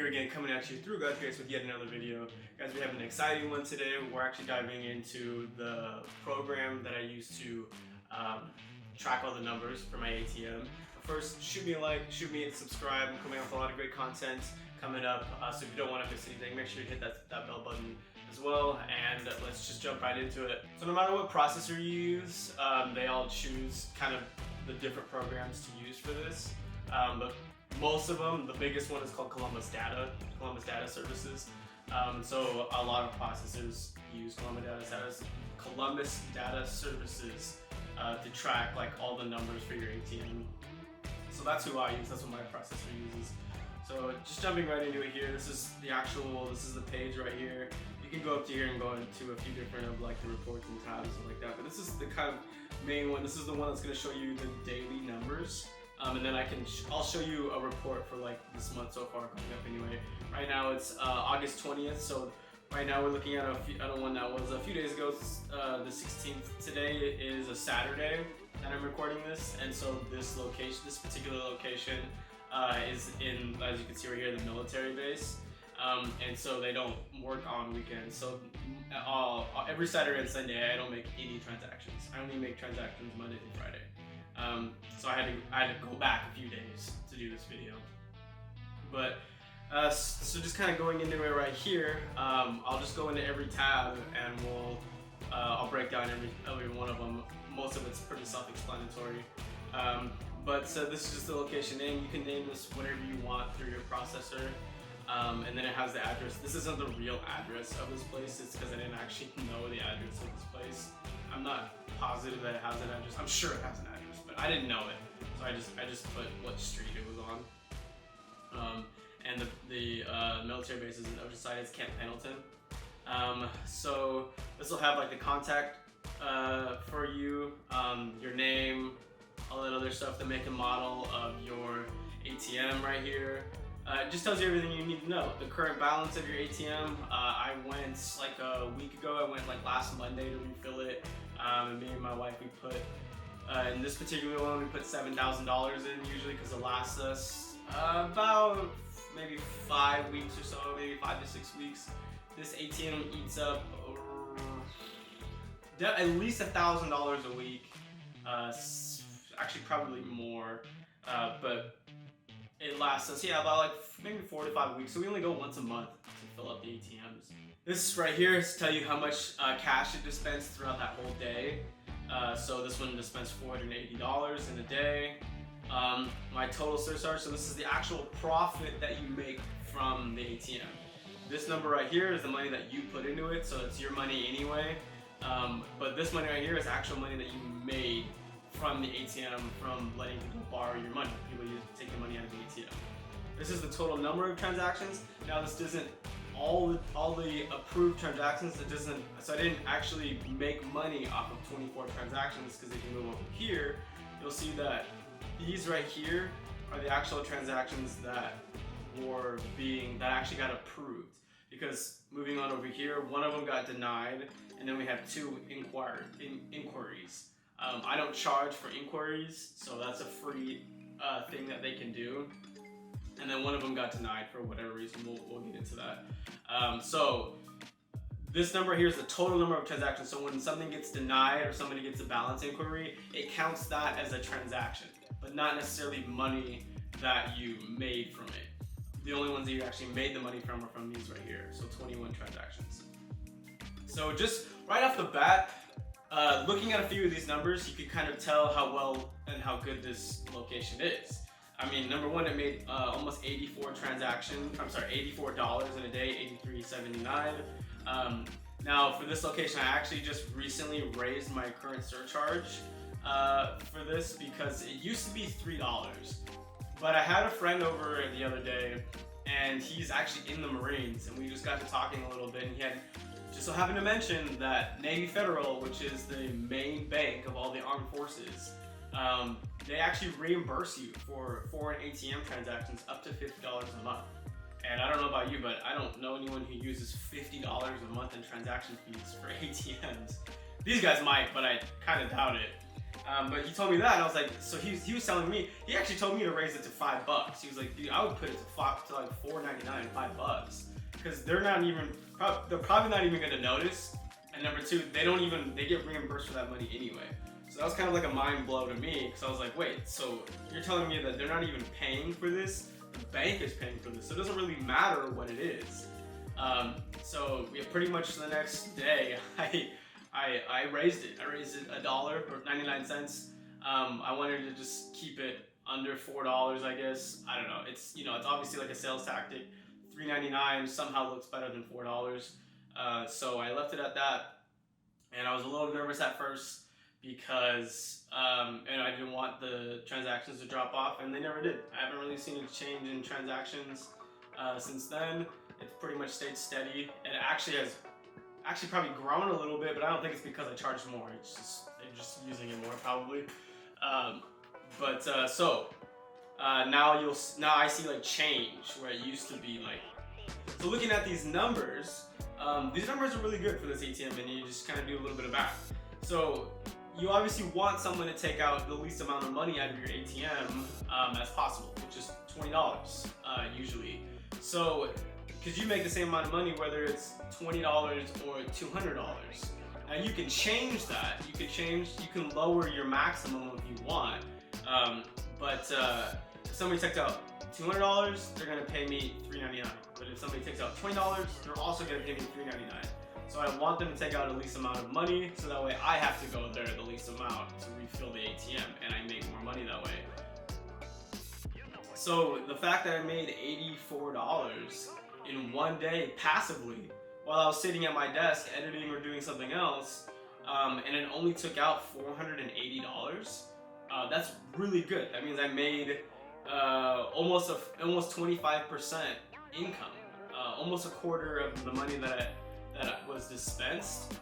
here again, coming at you through God's grace with yet another video. Guys, we have an exciting one today. We're actually diving into the program that I use to track all the numbers for my ATM. But first, shoot me a like, shoot me a subscribe. I'm coming up with a lot of great content coming up. So if you don't want to miss anything, make sure you hit that bell button as well. And let's just jump right into it. So no matter what processor you use, they all choose kind of the different programs to use for this. But most of them, the biggest one is called Columbus Data Services. So a lot of processors use Columbus Data Services to track like all the numbers for your ATM. So that's who I use, that's what my processor uses. So just jumping right into it here, this is the page right here. You can go up to here and go into a few different of like the reports and tabs and stuff like that. But this is the kind of main one. This is the one that's going to show you the daily numbers. And then I'll show you a report for like this month so far coming up anyway. Right now it's August 20th, so right now we're looking at one that was a few days ago, the 16th. Today is a Saturday that I'm recording this, and so this particular location is in, as you can see right here, the military base. And so they don't work on weekends. So every Saturday and Sunday I don't make any transactions. I only make transactions Monday through Friday. So I had to go back a few days to do this video. But so just kind of going into it right here, I'll just go into every tab and I'll break down every one of them. Most of it's pretty self-explanatory. But so this is just the location name. You can name this whatever you want through your processor. And then it has the address. This isn't the real address of this place. It's because I didn't actually know the address of this place. I'm not positive that it has an address. I'm sure it has an address, but I didn't know it. So I just put what street it was on. And the military base is in Oceanside. It's Camp Pendleton. So this will have like the contact for you, your name, all that other stuff, the make and model of your ATM right here. It just tells you everything you need to know. The current balance of your ATM. I went like a week ago. I went like last Monday to refill it. And me and my wife, we put in this particular one, we put $7,000 in usually because it lasts us about maybe 5 weeks or so, maybe 5 to 6 weeks. This ATM eats up at least $1,000 a week. Actually, probably more, but it lasts us, about like maybe 4 to 5 weeks. So we only go once a month to fill up the ATMs. This right here is to tell you how much cash it dispensed throughout that whole day. So this one dispensed $480 in a day. My total surcharge, so this is the actual profit that you make from the ATM. This number right here is the money that you put into it, so it's your money anyway. But this money right here is actual money that you made from the ATM, from letting people borrow your money. People take the money out of the ATM. This is the total number of transactions. Now this doesn't all the approved transactions. So I didn't actually make money off of 24 transactions, because if you move over here, you'll see that these right here are the actual transactions that actually got approved. Because moving on over here, one of them got denied, and then we have 2 inquiries. I don't charge for inquiries, so that's a free thing that they can do. And then one of them got denied for whatever reason. We'll get into that. So this number here is the total number of transactions. So when something gets denied or somebody gets a balance inquiry, it counts that as a transaction, but not necessarily money that you made from it. The only ones that you actually made the money from are from these right here. So 21 transactions. So just right off the bat, looking at a few of these numbers, you can kind of tell how well and how good this location is. I mean, number one, it made almost 84 transactions. I'm sorry, $84 in a day, $83.79. Now for this location, I actually just recently raised my current surcharge for this, because it used to be $3. But I had a friend over the other day, and he's actually in the Marines, and we just got to talking a little bit, and he had just so happened to mention that Navy Federal, which is the main bank of all the armed forces, they actually reimburse you for foreign ATM transactions up to $50 a month. And I don't know about you, but I don't know anyone who uses $50 a month in transaction fees for ATMs. These guys might, but I kind of doubt it. But he told me that, and I was like, so he was telling me, he actually told me to raise it to $5. He was like, dude, I would put it to like $4.99, $5, because they're probably not even gonna notice. And number two, they get reimbursed for that money anyway. So that was kind of like a mind blow to me, because I was like, wait, so you're telling me that they're not even paying for this? The bank is paying for this, so it doesn't really matter what it is. So yeah, pretty much the next day, I raised it. I raised it $1 or 99 cents. I wanted to just keep it under $4, I guess. I don't know. It's obviously like a sales tactic. $3.99 somehow looks better than $4. So I left it at that, and I was a little nervous at first because and I didn't want the transactions to drop off, and they never did. I haven't really seen a change in transactions since then. It's pretty much stayed steady. It actually has probably grown a little bit, but I don't think it's because I charged more. It's just they're just using it more probably. Now I see like change where it used to be like. So looking at these numbers are really good for this ATM, and you just kind of do a little bit of math. So you obviously want someone to take out the least amount of money out of your ATM as possible, which is $20 usually. So because you make the same amount of money whether it's $20 or $200. Now you can change that. You can lower your maximum if you want. But if somebody takes out $200, they're gonna pay me $3.99. But if somebody takes out $20, they're also gonna pay me $3.99. So I want them to take out the least amount of money, so that way I have to go there the least amount to refill the ATM, and I make more money that way. So the fact that I made $84 in one day passively while I was sitting at my desk editing or doing something else, and it only took out $480, that's really good. That means I made almost 25% income, almost a quarter of the money that was dispensed.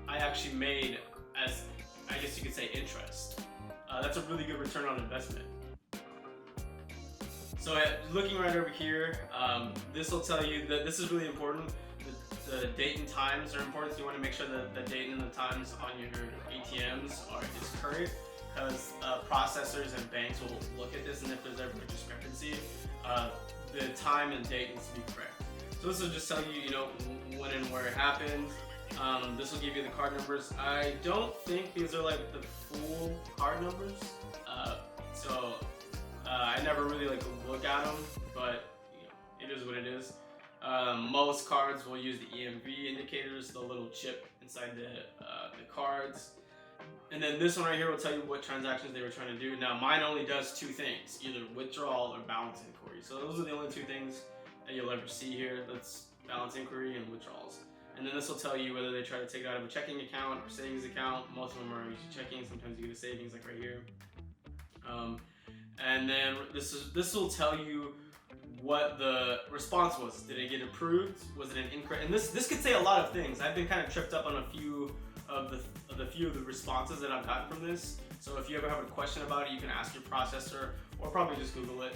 I actually made as, I guess you could say, interest. That's a really good return on investment. So looking right over here, this will tell you that this is really important. The date and times are important, so you want to make sure that the date and the times on your ATMs is current, because processors and banks will look at this, and if there's ever a discrepancy, the time and date needs to be correct. So this will just tell you, when and where it happened. This will give you the card numbers. I don't think these are like the full card numbers, so I never really look at them, but it is what it is. Most cards will use the EMV indicators, the little chip inside the cards. And then this one right here will tell you what transactions they were trying to do. Now mine only does two things, either withdrawal or balance inquiry. So those are the only two things that you'll ever see here. That's balance inquiry and withdrawals. And then this will tell you whether they try to take it out of a checking account or savings account. Most of them are usually checking. Sometimes you get a savings, like right here. And then this will tell you what the response was. Did it get approved? Was it an incorrect? And this could say a lot of things. I've been kind of tripped up on a few of the responses that I've gotten from this. So if you ever have a question about it, you can ask your processor or probably just Google it.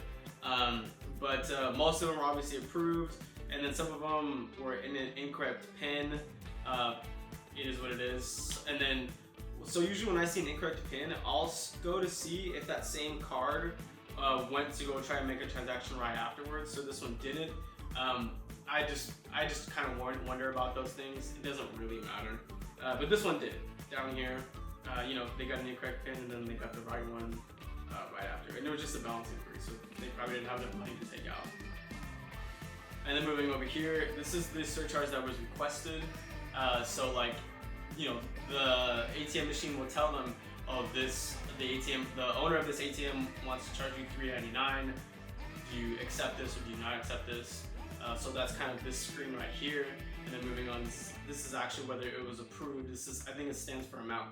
But most of them are obviously approved, and then some of them were in an incorrect PIN. It is what it is. And then, so usually when I see an incorrect PIN, I'll go to see if that same card went to go try and make a transaction right afterwards. So this one didn't. I just kind of wonder about those things. It doesn't really matter. But this one did. Down here, they got an incorrect PIN, and then they got the right one right after. And it was just a balance inquiry, so they probably didn't have enough money to take out. And then moving over here, this is the surcharge that was requested. So the ATM machine will tell them, oh, the owner of this ATM wants to charge you $3.99. Do you accept this or do you not accept this? So that's kind of this screen right here. And then moving on, this is actually whether it was approved. I think it stands for amount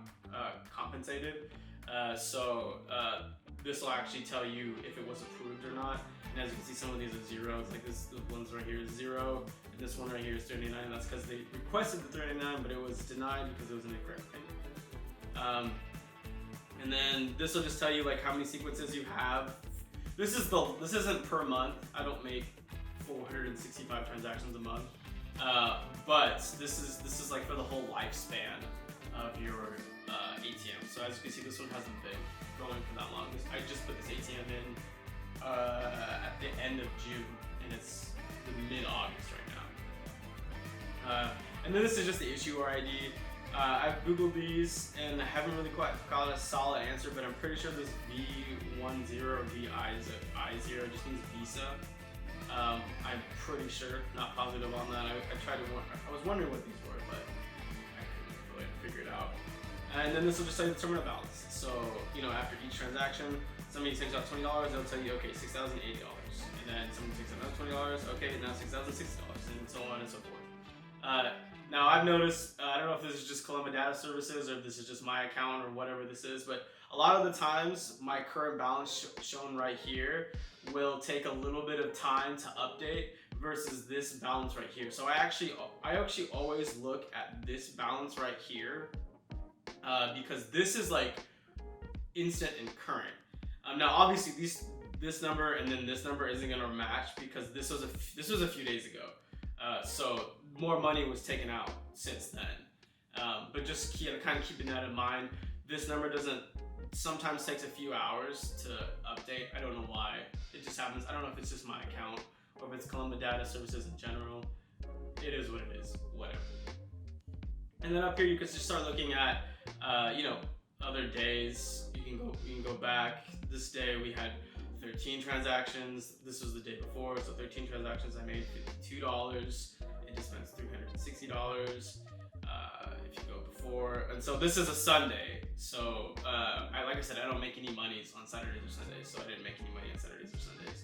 compensated. This will actually tell you if it was approved or not. And as you can see, some of these are zeros. Like this one's right here is 0, and this one right here is 39. That's because they requested the 39, but it was denied because it was an incorrect thing. And then this will just tell you how many sequences you have. This isn't per month. I don't make 465 transactions a month. But this is for the whole lifespan of your ATM. So as you can see, this one hasn't been going for that long. I just put this ATM in at the end of June, and it's mid-August right now. And then this is just the issuer ID. I've Googled these and I haven't really quite got a solid answer, but I'm pretty sure this V10 or VI0 just means Visa. I'm pretty sure, not positive on that. I was wondering what these were, but I couldn't really figure it out. And then this will just tell you the terminal balance. So, after each transaction, somebody takes out $20, they'll tell you, okay, $6,080. And then somebody takes out another $20, okay, now $6,060, and so on and so forth. Now I've noticed, I don't know if this is just Columbia Data Services or if this is just my account or whatever this is, but a lot of the times my current balance shown right here will take a little bit of time to update versus this balance right here. So I actually always look at this balance right here because this is like instant and current. Now obviously this number and then this number isn't gonna match because this was a few days ago. So more money was taken out since then. But just kind of keeping that in mind, this number sometimes takes a few hours to update. I don't know why. It just happens. I don't know if it's just my account or if it's Columbia Data Services in general. It is what it is, whatever. And then up here you can just start looking at, other days. You can go back. This day we had 13 transactions. This was the day before, so 13 transactions. I made $52. It just spends $360. If you go before, and so this is a Sunday. So like I said, I don't make any money on Saturdays or Sundays, so I didn't make any money on Saturdays or Sundays.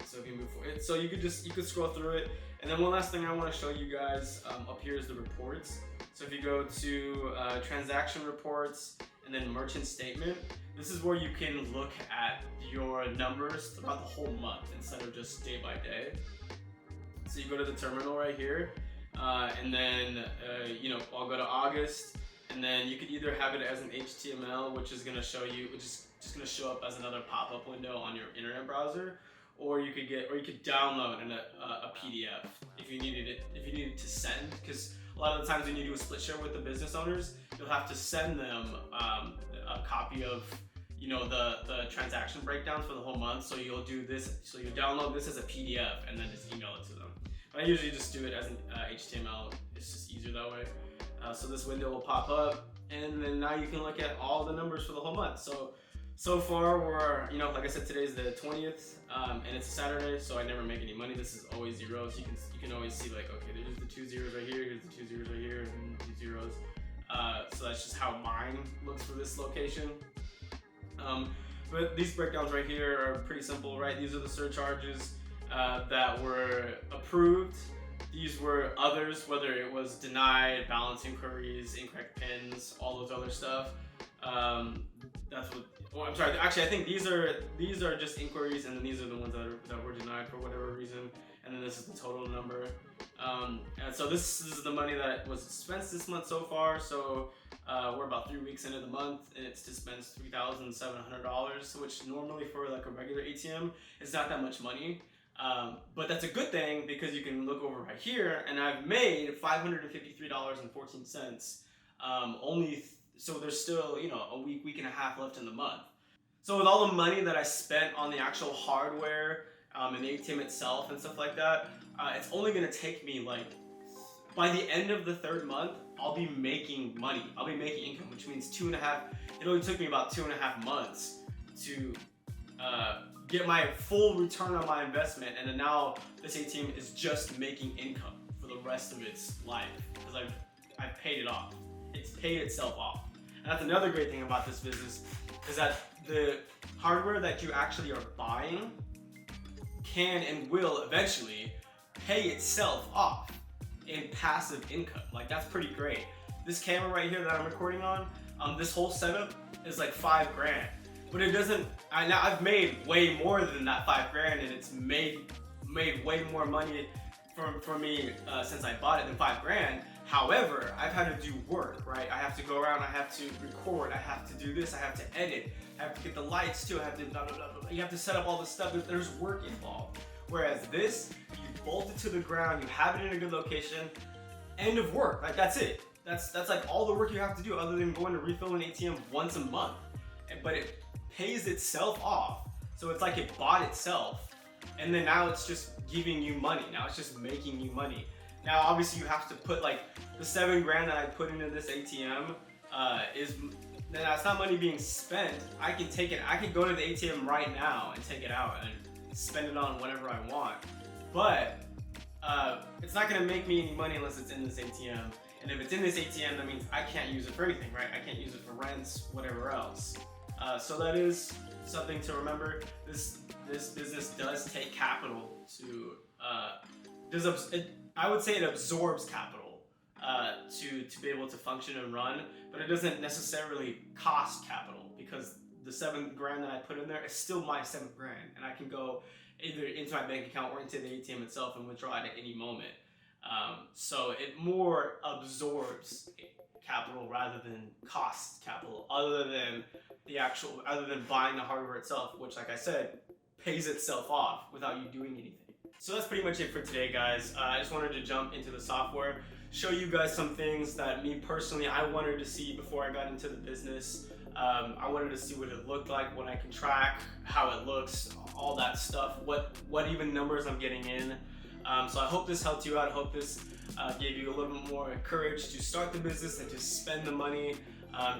So if you move forward, so you could scroll through it. And then one last thing I want to show you guys up here is the reports. So if you go to transaction reports and then merchant statement, this is where you can look at your numbers throughout the whole month instead of just day by day. So you go to the terminal right here, and then I'll go to August, and then you could either have it as an HTML, which is just gonna show up as another pop-up window on your internet browser, or you could download a PDF if you needed to send, because a lot of the times when you do a split share with the business owners, you'll have to send them a copy of the transaction breakdowns for the whole month. So you'll do this, so you download this as a PDF and then just email it to them. But I usually just do it as an HTML. It's just easier that way. So this window will pop up, and then now you can look at all the numbers for the whole month. So far we're, like I said, today's the 20th, and it's a Saturday, so I never make any money. This is always zeros. You can always see, like, okay, there's the 2 zeros right here, here's the 2 zeros right here, and 2 zeros. So that's just how mine looks for this location. But these breakdowns right here are pretty simple, right? These are the surcharges that were approved. These were others, whether it was denied, balance inquiries, incorrect pins, all those other stuff. That's what. Well, I'm sorry. Actually, I think these are just inquiries, and then these are the ones that were denied for whatever reason. And then this is the total number. And so this is the money that was dispensed this month so far. So we're about 3 weeks into the month, and it's dispensed $3,700, which normally for like a regular ATM is not that much money. But that's a good thing because you can look over right here, and I've made $553.14. So there's still, a week and a half left in the month. So with all the money that I spent on the actual hardware and the ATM itself and stuff like that, it's only gonna take me by the end of the 3rd month, I'll be making money. I'll be making income, which means it only took me about 2.5 months to get my full return on my investment, and then now this ATM is just making income for the rest of its life because I've paid it off. It's paid itself off. And that's another great thing about this business, is that the hardware that you actually are buying can and will eventually pay itself off in passive income. Like, that's pretty great. This camera right here that I'm recording on, this whole setup is like $5 grand. But it doesn't, now I've made way more than that $5 grand, and it's made way more money for me since I bought it than $5 grand. However, I've had to do work, right? I have to go around, I have to record, I have to do this, I have to edit, I have to get the lights too, I have to blah, blah, blah, blah. You have to set up all this stuff, there's work involved. Whereas this, you bolt it to the ground, you have it in a good location, end of work, like that's it. That's like all the work you have to do other than going to refill an ATM once a month. But it pays itself off. So it's like it bought itself. And then now it's just giving you money. Now it's just making you money. Now obviously you have to put like the $7 grand that I put into this ATM that's not money being spent. I can take it, I can go to the ATM right now and take it out and spend it on whatever I want. But it's not gonna make me any money unless it's in this ATM. And if it's in this ATM, that means I can't use it for anything, right? I can't use it for rents, whatever else. So that is something to remember. This business does take capital to, I would say it absorbs capital to be able to function and run, but it doesn't necessarily cost capital, because the $7 grand that I put in there is still my $7 grand, and I can go either into my bank account or into the ATM itself and withdraw it at any moment. So it more absorbs capital rather than costs capital, other than buying the hardware itself, which, like I said, pays itself off without you doing anything. So that's pretty much it for today, guys. I just wanted to jump into the software, show you guys some things that me personally, I wanted to see before I got into the business. I wanted to see what it looked like, what I can track, how it looks, all that stuff, what even numbers I'm getting in. So I hope this helped you out. I hope this gave you a little bit more courage to start the business and to spend the money,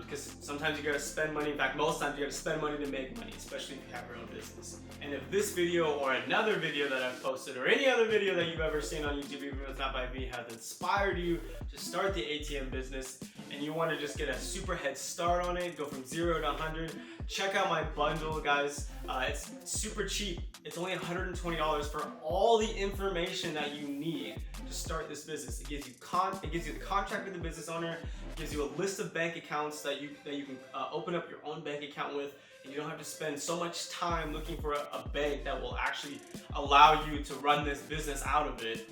because sometimes you gotta spend money. In fact, most times you gotta spend money to make money, especially if you have your own business. And if this video or another video that I've posted or any other video that you've ever seen on YouTube, even if it's not by me, has inspired you to start the ATM business and you want to just get a super head start on it, go from 0 to 100, check out my bundle, guys. It's super cheap. It's only $120 for all the information that you need to start this business. It gives you the contract with the business owner. It gives you a list of bank accounts that you can open up your own bank account with, and you don't have to spend so much time looking for a bank that will actually allow you to run this business out of it.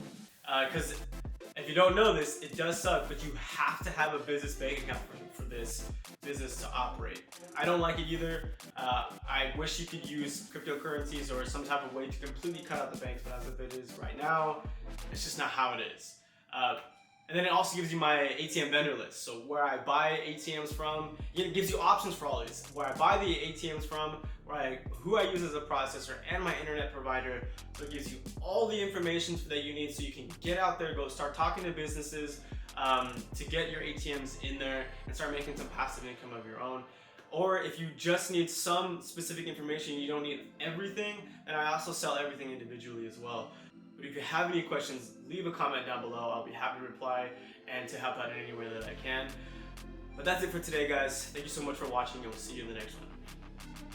Because if you don't know this, it does suck, but you have to have a business bank account for this business to operate. I don't like it either. I wish you could use cryptocurrencies or some type of way to completely cut out the banks, but as of it is right now, it's just not how it is. And then it also gives you my ATM vendor list. So where I buy ATMs from, it gives you options for all these. Where I buy the ATMs from, who I use as a processor, and my internet provider. So it gives you all the information that you need so you can get out there, go start talking to businesses to get your ATMs in there and start making some passive income of your own. Or if you just need some specific information, you don't need everything, and I also sell everything individually as well. But if you have any questions, leave a comment down below. I'll be happy to reply and to help out in any way that I can. But that's it for today, guys. Thank you so much for watching, and we'll see you in the next one.